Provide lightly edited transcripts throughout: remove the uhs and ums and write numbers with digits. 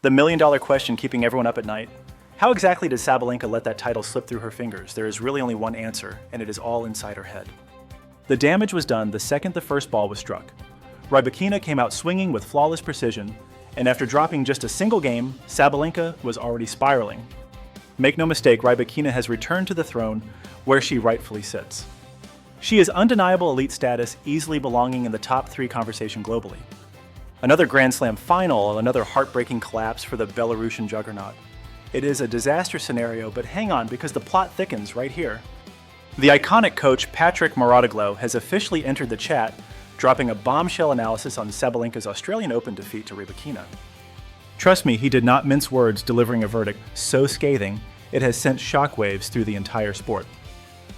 The million-dollar question keeping everyone up at night: how exactly did Sabalenka let that title slip through her fingers? There is really only one answer, and it is all inside her head. The damage was done the second the first ball was struck. Rybakina came out swinging with flawless precision, and after dropping just a single game, Sabalenka was already spiraling. Make no mistake, Rybakina has returned to the throne where she rightfully sits. She is undeniable elite status, easily belonging in the top 3 conversation globally. Another Grand Slam final, another heartbreaking collapse for the Belarusian juggernaut. It is a disaster scenario, but hang on, because the plot thickens right here. The iconic coach Patrick Mouratoglou has officially entered the chat, dropping a bombshell analysis on Sabalenka's Australian Open defeat to Rybakina. Trust me, he did not mince words, delivering a verdict so scathing it has sent shockwaves through the entire sport.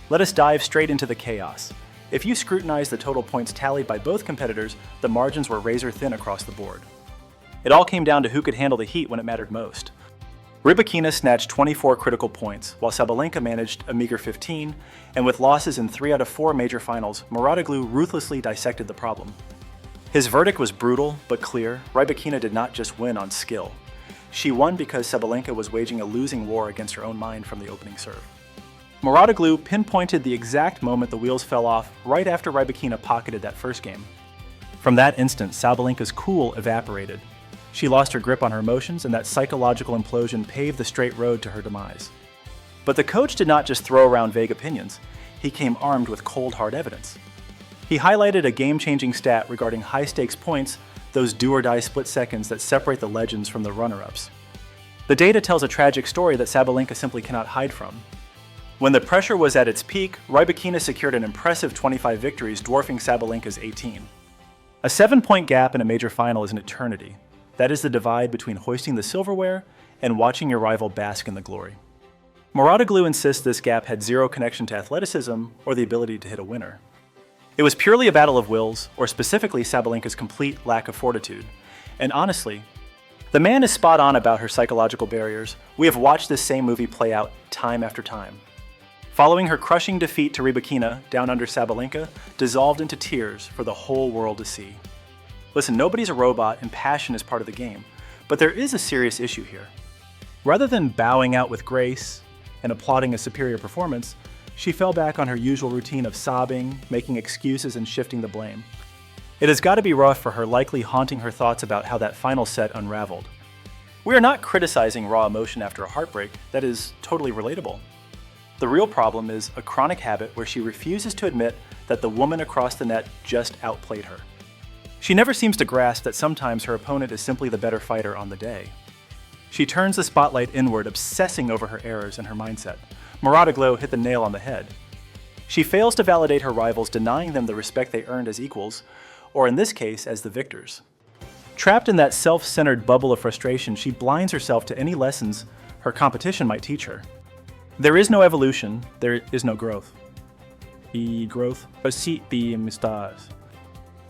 Let us dive straight into the chaos. If you scrutinize the total points tallied by both competitors, the margins were razor thin across the board. It all came down to who could handle the heat when it mattered most. Rybakina snatched 24 critical points, while Sabalenka managed a meager 15, and with losses in 3 out of 4 major finals, Mouratoglou ruthlessly dissected the problem. His verdict was brutal but clear. Rybakina did not just win on skill. She won because Sabalenka was waging a losing war against her own mind from the opening serve. Mouratoglou pinpointed the exact moment the wheels fell off right after Rybakina pocketed that first game. From that instant, Sabalenka's cool evaporated. She lost her grip on her emotions, and that psychological implosion paved the straight road to her demise. But the coach did not just throw around vague opinions. He came armed with cold, hard evidence. He highlighted a game-changing stat regarding high-stakes points, those do-or-die split seconds that separate the legends from the runner-ups. The data tells a tragic story that Sabalenka simply cannot hide from. When the pressure was at its peak, Rybakina secured an impressive 25 victories, dwarfing Sabalenka's 18. A 7-point gap in a major final is an eternity. That is the divide between hoisting the silverware and watching your rival bask in the glory. Mouratoglou insists this gap had zero connection to athleticism or the ability to hit a winner. It was purely a battle of wills, or specifically Sabalenka's complete lack of fortitude. And honestly, the man is spot on about her psychological barriers. We have watched this same movie play out time after time. Following her crushing defeat to Rybakina, down under Sabalenka dissolved into tears for the whole world to see. Listen, nobody's a robot and passion is part of the game, but there is a serious issue here. Rather than bowing out with grace and applauding a superior performance, she fell back on her usual routine of sobbing, making excuses, and shifting the blame. It has got to be rough for her, likely haunting her thoughts about how that final set unraveled. We are not criticizing raw emotion after a heartbreak. That is totally relatable. The real problem is a chronic habit where she refuses to admit that the woman across the net just outplayed her. She never seems to grasp that sometimes her opponent is simply the better fighter on the day. She turns the spotlight inward, obsessing over her errors and her mindset. Mouratoglou hit the nail on the head. She fails to validate her rivals, denying them the respect they earned as equals, or in this case, as the victors. Trapped in that self-centered bubble of frustration, she blinds herself to any lessons her competition might teach her. There is no evolution, there is no growth. The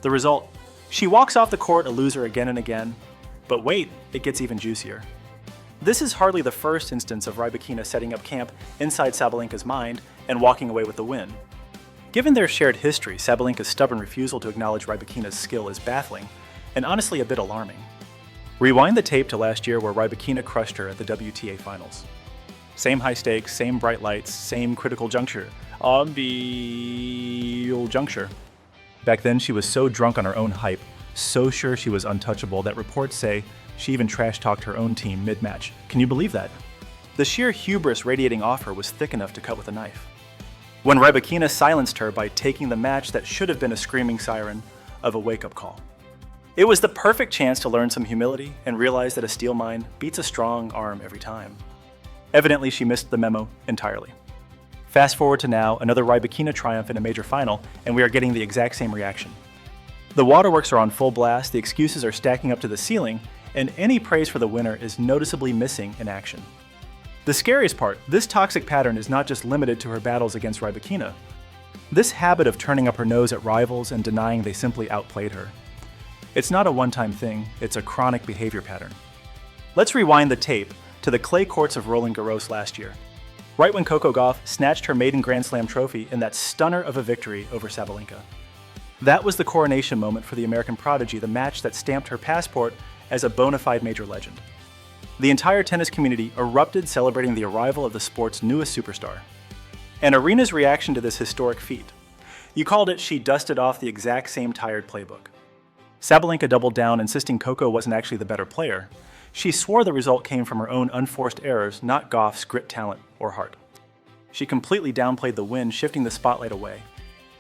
result: she walks off the court a loser again and again, but wait, it gets even juicier. This is hardly the first instance of Rybakina setting up camp inside Sabalenka's mind and walking away with the win. Given their shared history, Sabalenka's stubborn refusal to acknowledge Rybakina's skill is baffling, and honestly a bit alarming. Rewind the tape to last year where Rybakina crushed her at the WTA Finals. Same high stakes, same bright lights, same critical juncture. Back then, she was so drunk on her own hype, so sure she was untouchable that reports say she even trash-talked her own team mid-match. Can you believe that? The sheer hubris radiating off her was thick enough to cut with a knife. When Rybakina silenced her by taking the match that should have been a screaming siren of a wake-up call. It was the perfect chance to learn some humility and realize that a steel mind beats a strong arm every time. Evidently, she missed the memo entirely. Fast forward to now, another Rybakina triumph in a major final, and we are getting the exact same reaction. The waterworks are on full blast, the excuses are stacking up to the ceiling, and any praise for the winner is noticeably missing in action. The scariest part, this toxic pattern is not just limited to her battles against Rybakina. This habit of turning up her nose at rivals and denying they simply outplayed her. It's not a one-time thing, it's a chronic behavior pattern. Let's rewind the tape to the clay courts of Roland Garros last year, right when Coco Gauff snatched her maiden Grand Slam trophy in that stunner of a victory over Sabalenka. That was the coronation moment for the American prodigy, the match that stamped her passport as a bona fide major legend. The entire tennis community erupted celebrating the arrival of the sport's newest superstar. And Aryna's reaction to this historic feat. You called it she dusted off the exact same tired playbook. Sabalenka doubled down, insisting Coco wasn't actually the better player. She swore the result came from her own unforced errors, not Goff's grit, talent, or heart. She completely downplayed the win, shifting the spotlight away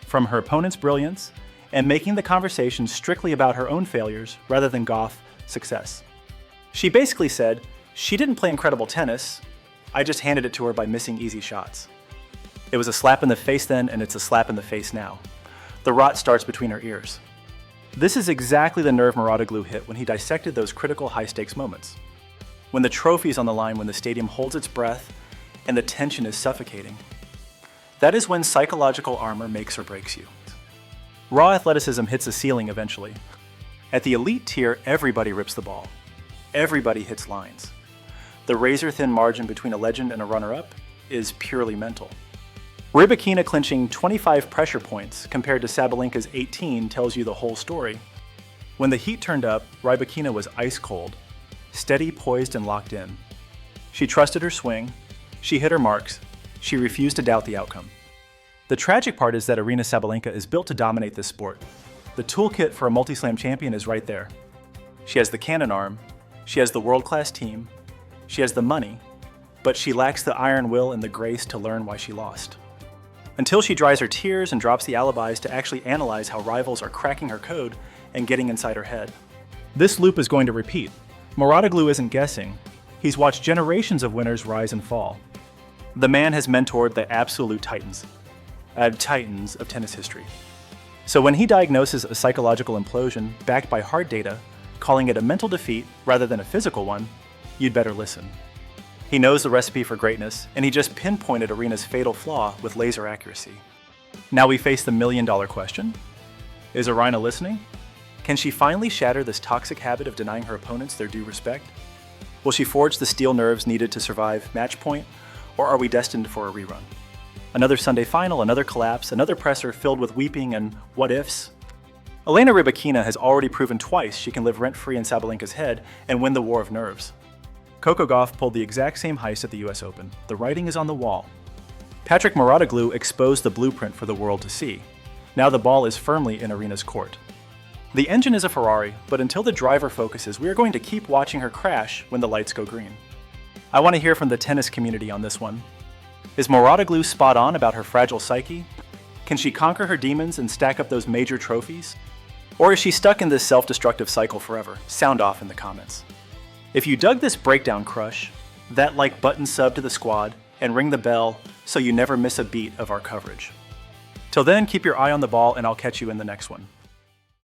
from her opponent's brilliance and making the conversation strictly about her own failures rather than Goff's success. She basically said, "She didn't play incredible tennis, I just handed it to her by missing easy shots." It was a slap in the face then, and it's a slap in the face now. The rot starts between her ears. This is exactly the nerve Mouratoglou hit when he dissected those critical high-stakes moments. When the trophy's on the line, when the stadium holds its breath, and the tension is suffocating. That is when psychological armor makes or breaks you. Raw athleticism hits a ceiling eventually. At the elite tier, everybody rips the ball. Everybody hits lines. The razor-thin margin between a legend and a runner-up is purely mental. Rybakina clinching 25 pressure points compared to Sabalenka's 18 tells you the whole story. When the heat turned up, Rybakina was ice cold, steady, poised, and locked in. She trusted her swing, she hit her marks, she refused to doubt the outcome. The tragic part is that Aryna Sabalenka is built to dominate this sport. The toolkit for a multi-slam champion is right there. She has the cannon arm, she has the world-class team, she has the money, but she lacks the iron will and the grace to learn why she lost. Until she dries her tears and drops the alibis to actually analyze how rivals are cracking her code and getting inside her head. This loop is going to repeat. Mouratoglou isn't guessing. He's watched generations of winners rise and fall. The man has mentored the absolute titans of tennis history. So when he diagnoses a psychological implosion backed by hard data, calling it a mental defeat rather than a physical one, you'd better listen. He knows the recipe for greatness, and he just pinpointed Aryna's fatal flaw with laser accuracy. Now we face the million-dollar question. Is Aryna listening? Can she finally shatter this toxic habit of denying her opponents their due respect? Will she forge the steel nerves needed to survive match point, or are we destined for a rerun? Another Sunday final, another collapse, another presser filled with weeping and what-ifs? Elena Rybakina has already proven twice she can live rent-free in Sabalenka's head and win the war of nerves. Coco Gauff pulled the exact same heist at the US Open. The writing is on the wall. Patrick Mouratoglou exposed the blueprint for the world to see. Now the ball is firmly in Aryna's court. The engine is a Ferrari, but until the driver focuses, we are going to keep watching her crash when the lights go green. I want to hear from the tennis community on this one. Is Mouratoglou spot on about her fragile psyche? Can she conquer her demons and stack up those major trophies? Or is she stuck in this self-destructive cycle forever? Sound off in the comments. If you dug this breakdown, crush that like button, sub to the squad, and ring the bell so you never miss a beat of our coverage. Till then, keep your eye on the ball and I'll catch you in the next one.